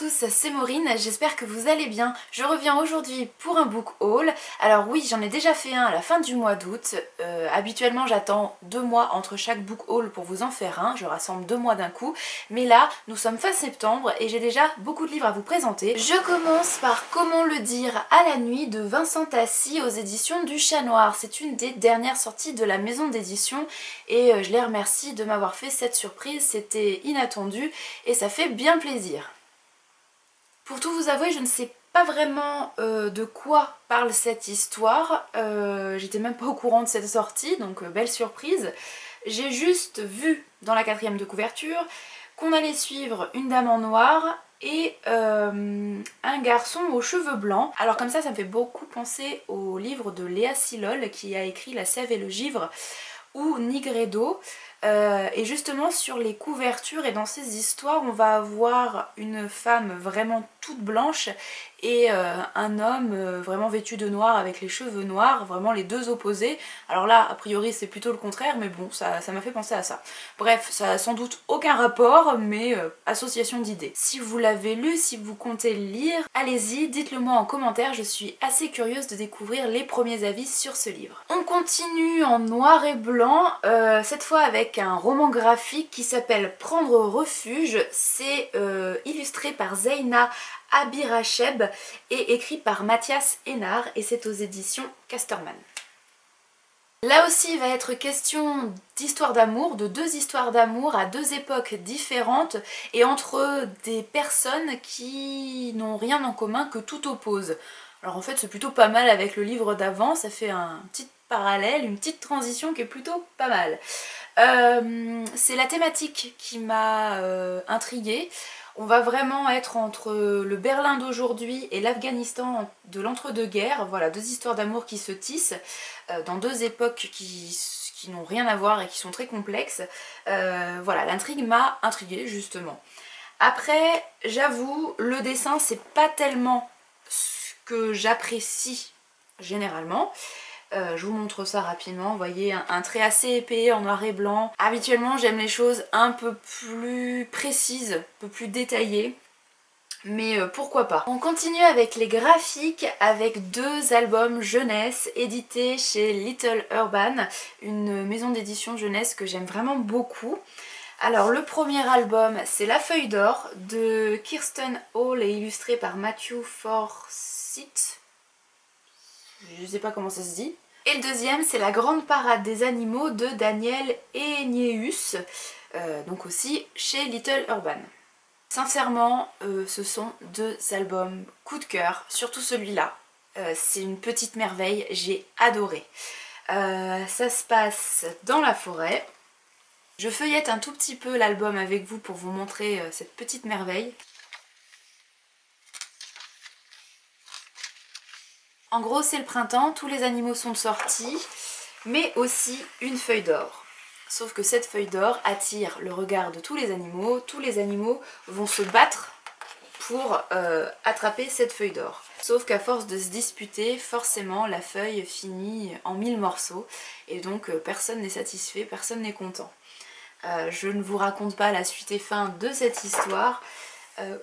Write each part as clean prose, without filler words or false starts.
tous, c'est Maureen, j'espère que vous allez bien. Je reviens aujourd'hui pour un book haul. Alors oui, j'en ai déjà fait un à la fin du mois d'août. Habituellement j'attends 2 mois entre chaque book haul pour vous en faire un. Je rassemble 2 mois d'un coup. Mais là, nous sommes fin septembre et j'ai déjà beaucoup de livres à vous présenter. Je commence par Comment le dire à la nuit de Vincent Tassi aux éditions du Chat Noir. C'est une des dernières sorties de la maison d'édition et je les remercie de m'avoir fait cette surprise. C'était inattendu et ça fait bien plaisir. Pour tout vous avouer, je ne sais pas vraiment de quoi parle cette histoire. J'étais même pas au courant de cette sortie, donc belle surprise. J'ai juste vu dans la 4e de couverture qu'on allait suivre une dame en noir et un garçon aux cheveux blancs. Alors comme ça me fait beaucoup penser au livre de Léa Silol qui a écrit La Sève et le Givre ou Nigredo. Et justement sur les couvertures et dans ces histoires on va avoir une femme vraiment toute blanche et un homme vraiment vêtu de noir avec les cheveux noirs, vraiment les deux opposés. Alors là a priori c'est plutôt le contraire mais bon ça m'a fait penser à ça. Bref, ça a sans doute aucun rapport mais association d'idées. Si vous l'avez lu, si vous comptez le lire, allez-y, dites-le moi en commentaire, je suis assez curieuse de découvrir les premiers avis sur ce livre. On continue en noir et blanc, cette fois avec un roman graphique qui s'appelle Prendre refuge. C'est illustré par Zeina Abiracheb et écrit par Mathias Hénard et c'est aux éditions Casterman. Là aussi il va être question d'histoires d'amour, de 2 histoires d'amour à 2 époques différentes et entre des personnes qui n'ont rien en commun, que tout oppose. Alors en fait c'est plutôt pas mal avec le livre d'avant, ça fait un petit parallèle, une petite transition qui est plutôt pas mal. C'est la thématique qui m'a intriguée. On va vraiment être entre le Berlin d'aujourd'hui et l'Afghanistan de l'entre-deux-guerres. Voilà, 2 histoires d'amour qui se tissent dans 2 époques qui n'ont rien à voir et qui sont très complexes. Voilà, l'intrigue m'a intriguée justement. Après, j'avoue, le dessin c'est pas tellement ce que j'apprécie généralement. Je vous montre ça rapidement, vous voyez un trait assez épais en noir et blanc. Habituellement j'aime les choses un peu plus précises, un peu plus détaillées, mais pourquoi pas. On continue avec les graphiques avec 2 albums jeunesse édités chez Little Urban, une maison d'édition jeunesse que j'aime vraiment beaucoup. Alors le premier album c'est La Feuille d'Or de Kirsten Hall et illustré par Matthew Forsyth. Je sais pas comment ça se dit. Et le deuxième c'est La Grande Parade des Animaux de Daniel Egnéus, donc aussi chez Little Urban. Sincèrement, ce sont 2 albums coup de cœur, surtout celui-là. C'est une petite merveille, j'ai adoré. Ça se passe dans la forêt. Je feuillette un tout petit peu l'album avec vous pour vous montrer cette petite merveille. En gros c'est le printemps, tous les animaux sont sortis, mais aussi une feuille d'or. Sauf que cette feuille d'or attire le regard de tous les animaux vont se battre pour attraper cette feuille d'or. Sauf qu'à force de se disputer, forcément la feuille finit en 1000 morceaux et donc personne n'est satisfait, personne n'est content. Je ne vous raconte pas la suite et fin de cette histoire.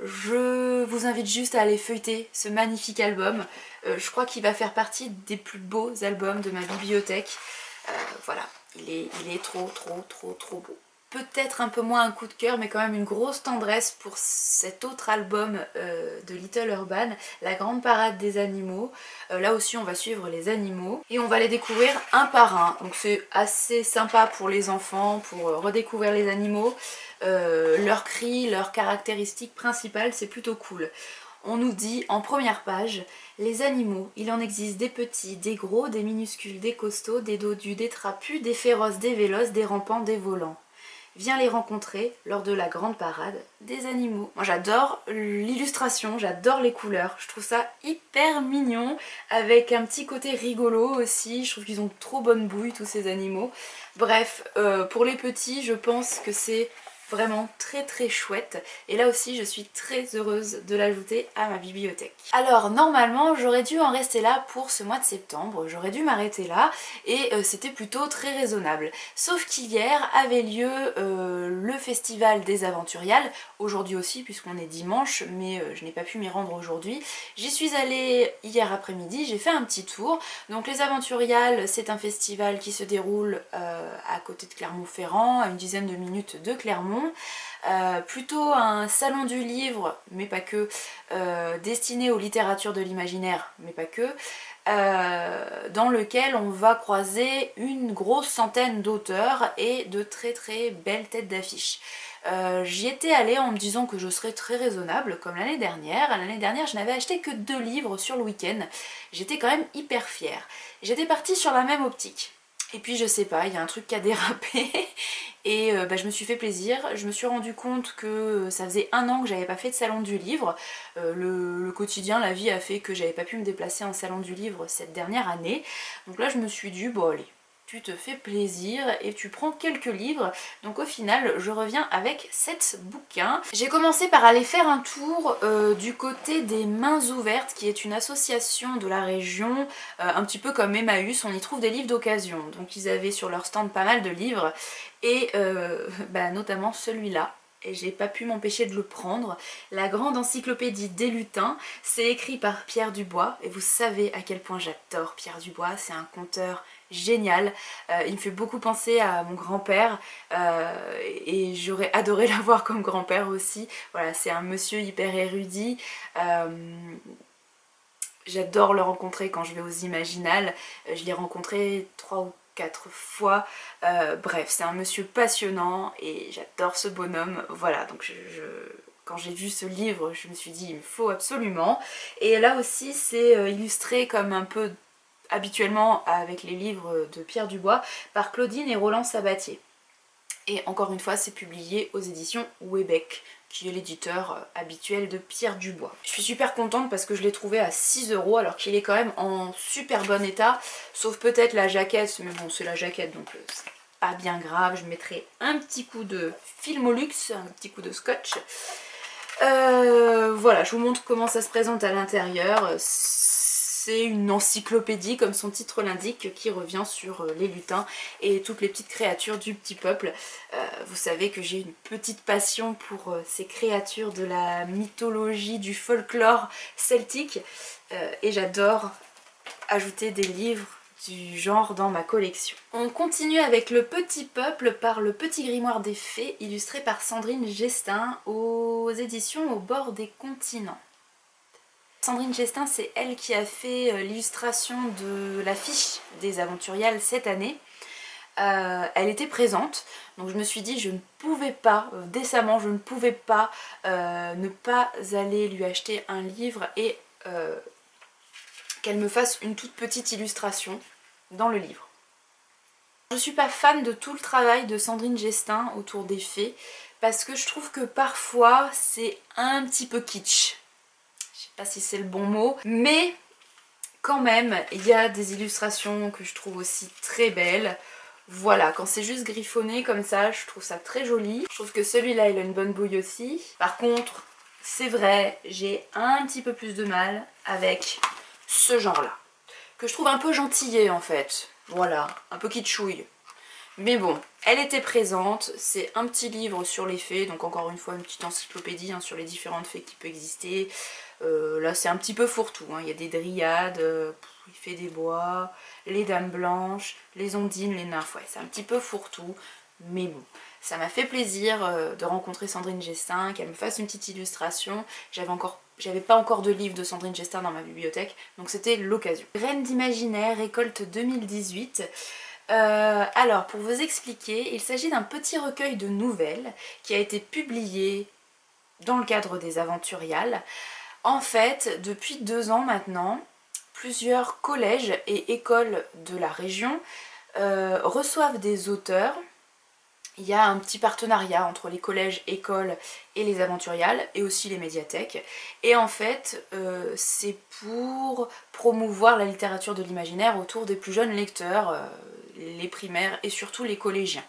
Je vous invite juste à aller feuilleter ce magnifique album. Je crois qu'il va faire partie des plus beaux albums de ma bibliothèque. Voilà, il est trop beau. Peut-être un peu moins un coup de cœur, mais quand même une grosse tendresse pour cet autre album de Little Urban, La Grande Parade des Animaux. Là aussi on va suivre les animaux et on va les découvrir un par un. Donc c'est assez sympa pour les enfants, pour redécouvrir les animaux. Leurs cris, leurs caractéristiques principales, c'est plutôt cool. On nous dit en première page, les animaux, il en existe des petits, des gros, des minuscules, des costauds, des dodus, des trapus, des féroces, des véloces, des rampants, des volants. Viens les rencontrer lors de la grande parade des animaux. Moi j'adore l'illustration, j'adore les couleurs, je trouve ça hyper mignon, avec un petit côté rigolo aussi, je trouve qu'ils ont trop bonne bouille tous ces animaux. Bref, pour les petits je pense que c'est vraiment très chouette, et là aussi je suis très heureuse de l'ajouter à ma bibliothèque. Alors normalement j'aurais dû en rester là pour ce mois de septembre, j'aurais dû m'arrêter là et c'était plutôt très raisonnable. Sauf qu'hier avait lieu le festival des Aventuriales, aujourd'hui aussi puisqu'on est dimanche, mais je n'ai pas pu m'y rendre aujourd'hui. J'y suis allée hier après-midi, j'ai fait un petit tour. Donc les Aventuriales, c'est un festival qui se déroule à côté de Clermont-Ferrand, à une dizaine de minutes de Clermont. Plutôt un salon du livre, mais pas que, destiné aux littératures de l'imaginaire, mais pas que, dans lequel on va croiser une grosse centaine d'auteurs et de très belles têtes d'affiche. J'y étais allée en me disant que je serais très raisonnable, comme l'année dernière. L'année dernière, je n'avais acheté que 2 livres sur le week-end. J'étais quand même hyper fière. J'étais partie sur la même optique. Et puis je sais pas, il y a un truc qui a dérapé et je me suis fait plaisir. Je me suis rendu compte que ça faisait 1 an que j'avais pas fait de salon du livre. Le quotidien, la vie a fait que j'avais pas pu me déplacer en salon du livre cette dernière année. Donc là je me suis dit, bon allez, tu te fais plaisir et tu prends quelques livres. Donc au final je reviens avec 7 bouquins. J'ai commencé par aller faire un tour du côté des Mains Ouvertes, qui est une association de la région, un petit peu comme Emmaüs, on y trouve des livres d'occasion. Donc ils avaient sur leur stand pas mal de livres et notamment celui-là. Et j'ai pas pu m'empêcher de le prendre. La grande encyclopédie des lutins, c'est écrit par Pierre Dubois, et vous savez à quel point j'adore Pierre Dubois, c'est un conteur génial. Il me fait beaucoup penser à mon grand-père et j'aurais adoré l'avoir comme grand-père aussi. Voilà, c'est un monsieur hyper érudit. J'adore le rencontrer quand je vais aux Imaginales. Je l'ai rencontré 3 ou 4 fois. Bref, c'est un monsieur passionnant et j'adore ce bonhomme. Voilà, donc quand j'ai vu ce livre, je me suis dit il me faut absolument. Et là aussi c'est illustré comme un peu habituellement avec les livres de Pierre Dubois par Claudine et Roland Sabatier. Et encore une fois c'est publié aux éditions Houellebecq, qui est l'éditeur habituel de Pierre Dubois. Je suis super contente parce que je l'ai trouvé à 6 € alors qu'il est quand même en super bon état, sauf peut-être la jaquette, mais bon c'est la jaquette donc c'est pas bien grave. Je mettrai un petit coup de Filmolux, un petit coup de scotch. Voilà, je vous montre comment ça se présente à l'intérieur. C'est une encyclopédie, comme son titre l'indique, qui revient sur les lutins et toutes les petites créatures du petit peuple. Vous savez que j'ai une petite passion pour ces créatures de la mythologie, du folklore celtique, et j'adore ajouter des livres du genre dans ma collection. On continue avec Le Petit Peuple par Le Petit Grimoire des Fées, illustré par Sandrine Gestin aux éditions Au bord des continents. Sandrine Gestin, c'est elle qui a fait l'illustration de l'affiche des Aventuriales cette année. Elle était présente, donc je me suis dit je ne pouvais pas, décemment je ne pouvais pas ne pas aller lui acheter un livre et qu'elle me fasse une toute petite illustration dans le livre. Je suis pas fan de tout le travail de Sandrine Gestin autour des fées parce que je trouve que parfois c'est un petit peu kitsch. Je sais pas si c'est le bon mot, mais quand même il y a des illustrations que je trouve aussi très belles. Voilà, quand c'est juste griffonné comme ça, je trouve ça très joli. Je trouve que celui-là il a une bonne bouille aussi. Par contre, c'est vrai, j'ai un petit peu plus de mal avec ce genre-là, que je trouve un peu gentillet en fait. Voilà, un peu kitschouille. Mais bon, elle était présente, c'est un petit livre sur les fées, donc encore une fois une petite encyclopédie hein, sur les différentes fées qui peuvent exister. Là c'est un petit peu fourre-tout, hein. Il y a des dryades, les fées des bois, les dames blanches, les ondines, les nymphes, ouais c'est un petit peu fourre-tout. Mais bon, ça m'a fait plaisir de rencontrer Sandrine Gestin, qu'elle me fasse une petite illustration. J'avais pas encore de livre de Sandrine Gestin dans ma bibliothèque, donc c'était l'occasion. Reine d'imaginaire, récolte 2018. Alors, pour vous expliquer, il s'agit d'un petit recueil de nouvelles qui a été publié dans le cadre des Aventuriales. En fait, depuis 2 ans maintenant, plusieurs collèges et écoles de la région reçoivent des auteurs. Il y a un petit partenariat entre les collèges, écoles et les Aventuriales et aussi les médiathèques. Et en fait, c'est pour promouvoir la littérature de l'imaginaire autour des plus jeunes lecteurs, les primaires et surtout les collégiens.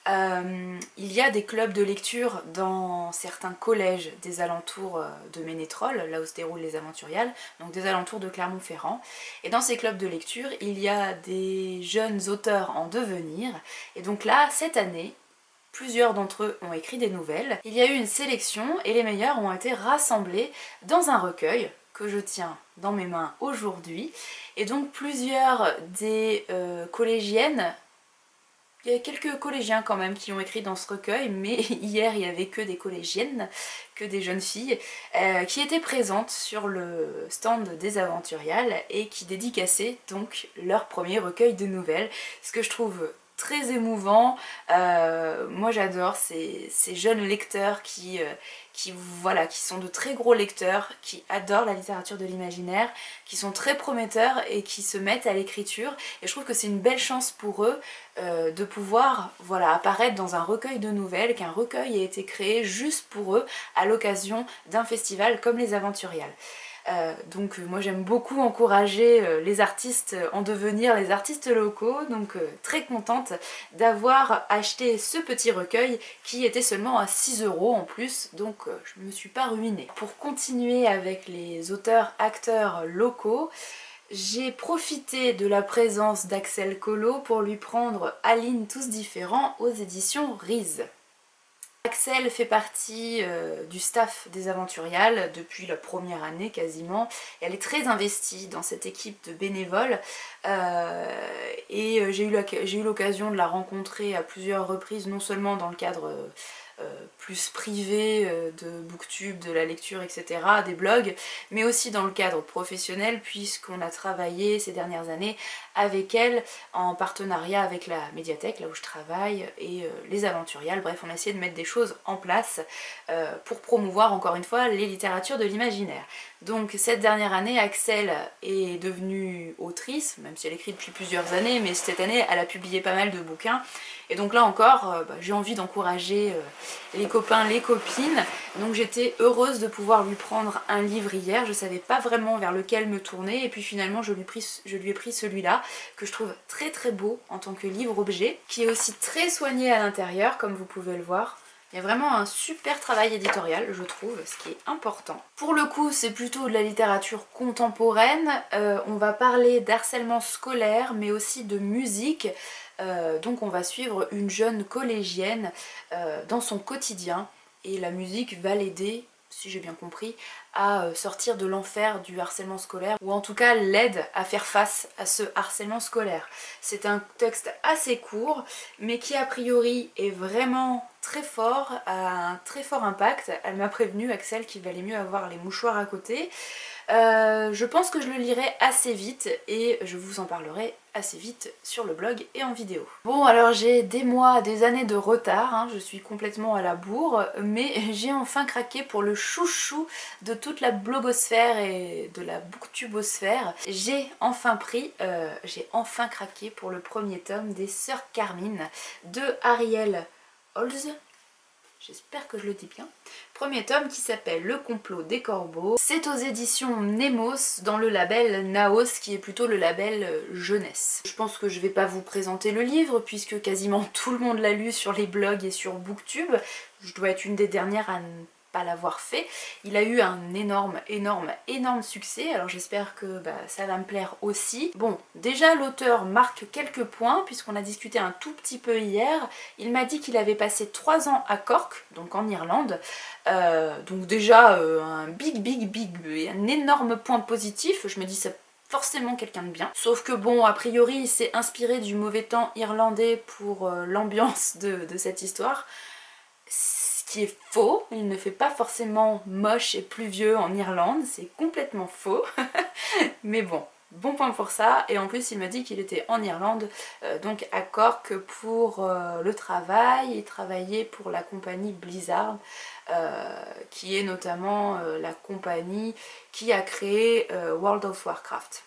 Il y a des clubs de lecture dans certains collèges des alentours de Ménétrol, là où se déroulent les Aventuriales, donc des alentours de Clermont-Ferrand. Et dans ces clubs de lecture, il y a des jeunes auteurs en devenir. Et donc là, cette année, plusieurs d'entre eux ont écrit des nouvelles. Il y a eu une sélection et les meilleurs ont été rassemblés dans un recueil que je tiens dans mes mains aujourd'hui. Et donc plusieurs des collégiennes, il y a quelques collégiens quand même qui ont écrit dans ce recueil, mais hier il n'y avait que des collégiennes, que des jeunes filles, qui étaient présentes sur le stand des Aventuriales et qui dédicaçaient donc leur premier recueil de nouvelles, ce que je trouve très émouvant. Moi j'adore ces jeunes lecteurs voilà, qui sont de très gros lecteurs, qui adorent la littérature de l'imaginaire, qui sont très prometteurs et qui se mettent à l'écriture. Et je trouve que c'est une belle chance pour eux de pouvoir voilà, apparaître dans un recueil de nouvelles, qu'un recueil ait été créé juste pour eux à l'occasion d'un festival comme les Aventuriales. Donc moi j'aime beaucoup encourager les artistes en devenir, les artistes locaux, donc très contente d'avoir acheté ce petit recueil qui était seulement à 6 € en plus, donc je ne me suis pas ruinée. Pour continuer avec les auteurs-acteurs locaux, j'ai profité de la présence d'Axel Collot pour lui prendre Aline Tous Différents aux éditions Rise. Axel fait partie du staff des Aventuriales depuis la première année quasiment, et elle est très investie dans cette équipe de bénévoles et j'ai eu l'occasion de la rencontrer à plusieurs reprises, non seulement dans le cadre plus privé de Booktube, de la lecture, etc., des blogs, mais aussi dans le cadre professionnel puisqu'on a travaillé ces dernières années avec elle en partenariat avec la médiathèque, là où je travaille, et les Aventuriales. Bref, on a essayé de mettre des choses en place pour promouvoir encore une fois les littératures de l'imaginaire. Donc cette dernière année, Axel est devenue autrice, même si elle écrit depuis plusieurs années, mais cette année elle a publié pas mal de bouquins. Et donc là encore, j'ai envie d'encourager les copains, les copines. Donc j'étais heureuse de pouvoir lui prendre un livre hier. Je savais pas vraiment vers lequel me tourner. Et puis finalement, je lui ai pris celui-là, que je trouve très très beau en tant que livre-objet, qui est aussi très soigné à l'intérieur, comme vous pouvez le voir. Il y a vraiment un super travail éditorial, je trouve, ce qui est important. Pour le coup, c'est plutôt de la littérature contemporaine. On va parler d'harcèlement scolaire, mais aussi de musique. Donc on va suivre une jeune collégienne dans son quotidien. Et la musique va l'aider, si j'ai bien compris, à sortir de l'enfer du harcèlement scolaire, ou en tout cas l'aide à faire face à ce harcèlement scolaire. C'est un texte assez court, mais qui a priori est vraiment très fort, a un très fort impact. Elle m'a prévenu, Axel, qu'il valait mieux avoir les mouchoirs à côté. Je pense que je le lirai assez vite et je vous en parlerai assez vite sur le blog et en vidéo. Bon, alors j'ai des mois, des années de retard, hein, je suis complètement à la bourre, mais j'ai enfin craqué pour le chouchou de toute la blogosphère et de la booktubosphère. J'ai enfin craqué pour le premier tome des Sœurs Carmine de Ariel Holz. J'espère que je le dis bien. Premier tome qui s'appelle Le complot des corbeaux. C'est aux éditions Nemos dans le label Naos qui est plutôt le label jeunesse. Je pense que je vais pas vous présenter le livre puisque quasiment tout le monde l'a lu sur les blogs et sur Booktube. Je dois être une des dernières à ne pas l'avoir fait. Il a eu un énorme succès, alors j'espère que ça va me plaire aussi. Bon, déjà l'auteur marque quelques points puisqu'on a discuté un tout petit peu hier. Il m'a dit qu'il avait passé 3 ans à Cork, donc en Irlande, donc déjà un un énorme point positif. Je me dis c'est forcément quelqu'un de bien. Sauf que bon, a priori il s'est inspiré du mauvais temps irlandais pour l'ambiance de cette histoire. Qui est faux, il ne fait pas forcément moche et pluvieux en Irlande, c'est complètement faux, mais bon point pour ça. Et en plus il m'a dit qu'il était en Irlande, donc à Cork pour le travail. Il travaillait pour la compagnie Blizzard, qui est notamment la compagnie qui a créé World of Warcraft.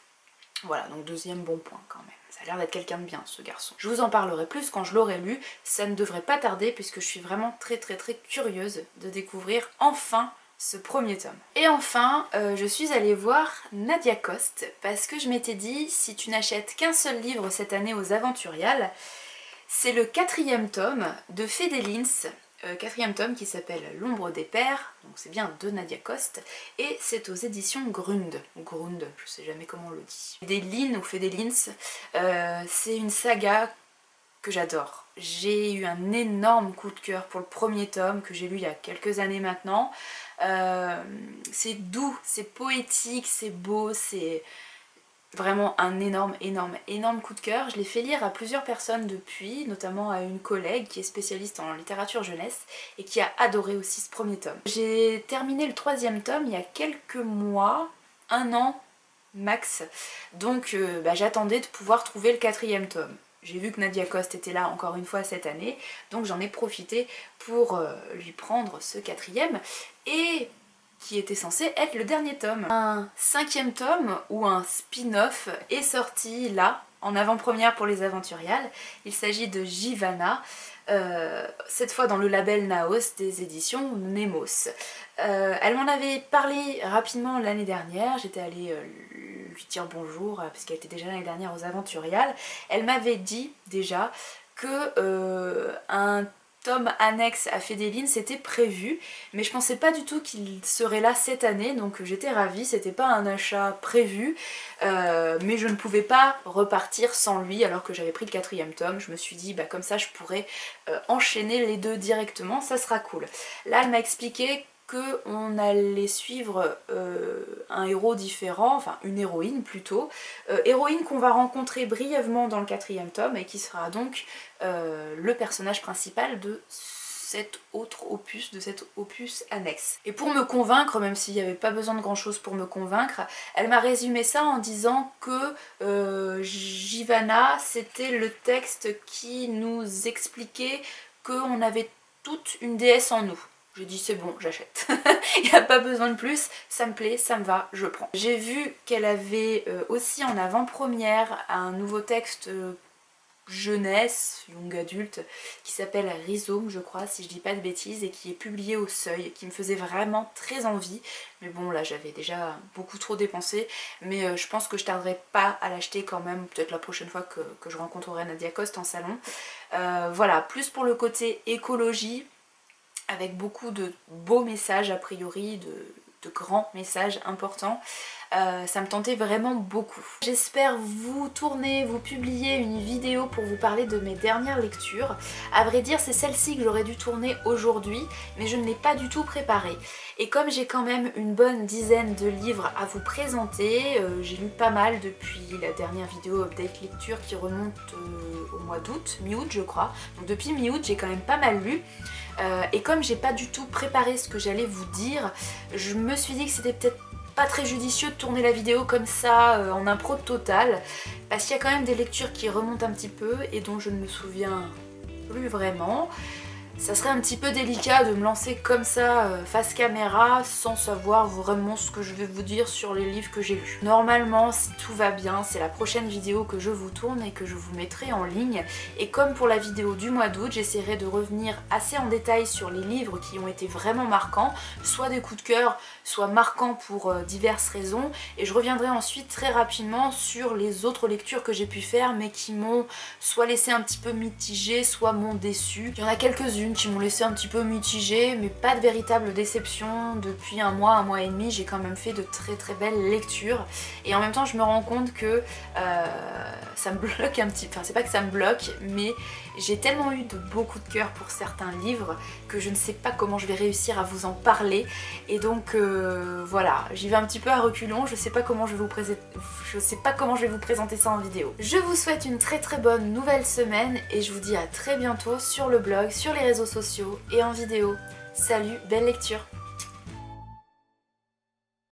Voilà, donc deuxième bon point quand même. Ça a l'air d'être quelqu'un de bien, ce garçon. Je vous en parlerai plus quand je l'aurai lu. Ça ne devrait pas tarder puisque je suis vraiment très curieuse de découvrir enfin ce premier tome. Et enfin, je suis allée voir Nadia Coste parce que je m'étais dit, si tu n'achètes qu'un seul livre cette année aux Aventuriales, C'est le 4e tome de Fedélins, 4e tome qui s'appelle L'ombre des pères, donc c'est bien de Nadia Coste, et c'est aux éditions Grund, ou Grund, je sais jamais comment on le dit. Fedélins ou Fedélins, c'est une saga que j'adore. J'ai eu un énorme coup de cœur pour le premier tome que j'ai lu il y a quelques années maintenant. C'est doux, c'est poétique, c'est beau, c'est vraiment un énorme coup de cœur. Je l'ai fait lire à plusieurs personnes depuis, notamment à une collègue qui est spécialiste en littérature jeunesse et qui a adoré aussi ce premier tome. J'ai terminé le 3e tome il y a quelques mois, 1 an max, donc j'attendais de pouvoir trouver le 4e tome. J'ai vu que Nadia Coste était là encore une fois cette année, donc j'en ai profité pour lui prendre ce 4e, et qui était censé être le dernier tome. Un 5e tome, ou un spin-off, est sorti là, en avant-première pour les Aventuriales. Il s'agit de Jivana, cette fois dans le label Naos des éditions Nemos. Elle m'en avait parlé rapidement l'année dernière, j'étais allée lui dire bonjour, parce qu'elle était déjà l'année dernière aux Aventuriales. Elle m'avait dit déjà que un tome annexe à Fedélins c'était prévu, mais je pensais pas du tout qu'il serait là cette année, donc j'étais ravie. C'était pas un achat prévu, mais je ne pouvais pas repartir sans lui alors que j'avais pris le 4e tome. Je me suis dit comme ça je pourrais enchaîner les deux directement, ça sera cool. Là elle m'a expliqué qu'on allait suivre un héros différent, enfin une héroïne plutôt, héroïne qu'on va rencontrer brièvement dans le 4e tome et qui sera donc le personnage principal de cet autre opus, de cet opus annexe. Et pour me convaincre, même s'il n'y avait pas besoin de grand chose pour me convaincre, elle m'a résumé ça en disant que Jivana c'était le texte qui nous expliquait qu'on avait toute une déesse en nous. J'ai dit c'est bon, j'achète. Il n'y a pas besoin de plus, ça me plaît, ça me va, je prends. J'ai vu qu'elle avait aussi en avant-première un nouveau texte jeunesse, young adulte, qui s'appelle Rhizome je crois, si je dis pas de bêtises, et qui est publié au Seuil, qui me faisait vraiment très envie. Mais bon là j'avais déjà beaucoup trop dépensé, mais je pense que je tarderai pas à l'acheter quand même, peut-être la prochaine fois que je rencontrerai Nadia Coste en salon. Voilà, plus pour le côté écologie, avec beaucoup de beaux messages a priori, de grands messages importants. Ça me tentait vraiment beaucoup. J'espère vous tourner, vous publier une vidéo pour vous parler de mes dernières lectures. À vrai dire c'est celle-ci que j'aurais dû tourner aujourd'hui, mais je ne l'ai pas du tout préparée. Et comme j'ai quand même une bonne dizaine de livres à vous présenter, j'ai lu pas mal depuis la dernière vidéo update lecture qui remonte au mois d'août, mi-août je crois. Donc depuis mi-août j'ai quand même pas mal lu. Et comme j'ai pas du tout préparé ce que j'allais vous dire, je me suis dit que c'était peut-être pas très judicieux de tourner la vidéo comme ça en impro total, parce qu'il y a quand même des lectures qui remontent un petit peu et dont je ne me souviens plus vraiment. Ça serait un petit peu délicat de me lancer comme ça face caméra sans savoir vraiment ce que je vais vous dire sur les livres que j'ai lus. Normalement, si tout va bien, c'est la prochaine vidéo que je vous tourne et que je vous mettrai en ligne. Et comme pour la vidéo du mois d'août, j'essaierai de revenir assez en détail sur les livres qui ont été vraiment marquants, soit des coups de cœur, soit marquants pour diverses raisons. Et je reviendrai ensuite très rapidement sur les autres lectures que j'ai pu faire mais qui m'ont soit laissé un petit peu mitigée, soit m'ont déçue. Il y en a quelques-unes qui m'ont laissé un petit peu mitigée, mais pas de véritable déception. Depuis un mois et demi, j'ai quand même fait de très belles lectures. Et en même temps, je me rends compte que ça me bloque un petit peu. Enfin, c'est pas que ça me bloque, mais j'ai tellement eu de beaux coups de cœur pour certains livres que je ne sais pas comment je vais réussir à vous en parler. Et donc voilà, j'y vais un petit peu à reculons. Je sais pas comment je vais vous présenter ça en vidéo. Je vous souhaite une très bonne nouvelle semaine et je vous dis à très bientôt sur le blog, sur les réseaux sociaux et en vidéo. Salut, belle lecture!